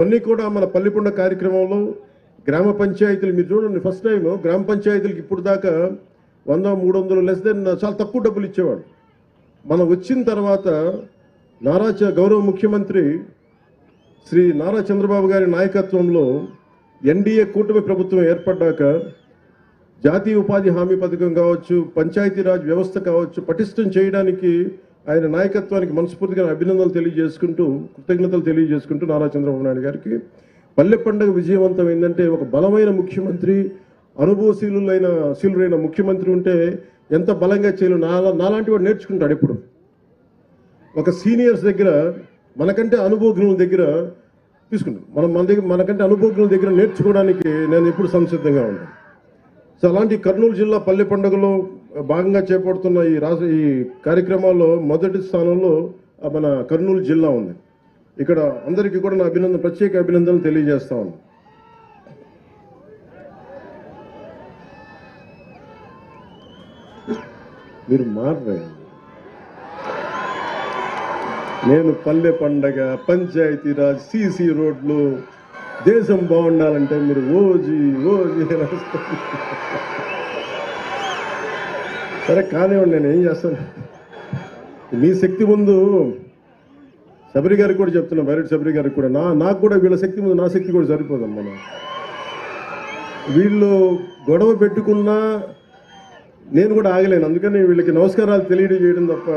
అన్నీ కూడా మన పల్లిపుండ కార్యక్రమంలో గ్రామ పంచాయతీలు మీరు చూడండి, ఫస్ట్ టైం గ్రామ పంచాయతీలకు ఇప్పుడు దాకా 100, 300 లెస్ దెన్ చాలా తక్కువ డబ్బులు ఇచ్చేవాడు. మనం వచ్చిన తర్వాత గౌరవ ముఖ్యమంత్రి శ్రీ నారా చంద్రబాబు గారి నాయకత్వంలో ఎన్డీఏ కూటమి ప్రభుత్వం ఏర్పడ్డాక జాతీయ ఉపాధి హామీ పథకం కావచ్చు, పంచాయతీరాజ్ వ్యవస్థ కావచ్చు, పటిష్టం చేయడానికి ఆయన నాయకత్వానికి మనస్ఫూర్తిగా అభినందనలు తెలియజేసుకుంటూ, కృతజ్ఞతలు తెలియజేసుకుంటూ నారా చంద్రబాబు నాయుడు గారికి పల్లె పండుగ విజయవంతం ఏంటంటే ఒక బలమైన ముఖ్యమంత్రి, అనుభవశీలురైన ముఖ్యమంత్రి ఉంటే ఎంత బలంగా చేయలేదు. నాలాంటి వాడు నేర్చుకుంటాడు. ఎప్పుడు ఒక సీనియర్స్ దగ్గర మనకంటే అనుభవజ్ఞుల దగ్గర తీసుకుంటాం. మనకంటే అనుభవజ్ఞుల దగ్గర నేర్చుకోవడానికి నేను ఎప్పుడు సంసిద్ధంగా ఉంటాను. సో అలాంటి కర్నూలు జిల్లా పల్లె పండుగలో భాగంగా చేపడుతున్న ఈ కార్యక్రమాల్లో మొదటి స్థానంలో మన కర్నూలు జిల్లా ఉంది. ఇక్కడ అందరికీ కూడా నా ప్రత్యేక అభినందనలు తెలియజేస్తా ఉన్నాను. మీరు మారరే, నేను పల్లె పండగ, పంచాయతీరాజ్, సీసీ రోడ్లు, దేశం బాగుండాలంటే మీరు ఓజీ సరే కానివ్వండి, నేను ఏం చేస్తాను. మీ శక్తి ముందు శబరి గారికి కూడా చెప్తున్నా, బైరెడ్డి శబరి గారికి కూడా, నాకు కూడా వీళ్ళ శక్తి ముందు నా శక్తి కూడా సరిపోదమ్మా. వీళ్ళు గొడవ పెట్టుకున్నా నేను కూడా ఆగలేను. అందుకని వీళ్ళకి నమస్కారాలు తెలియజేయడం తప్ప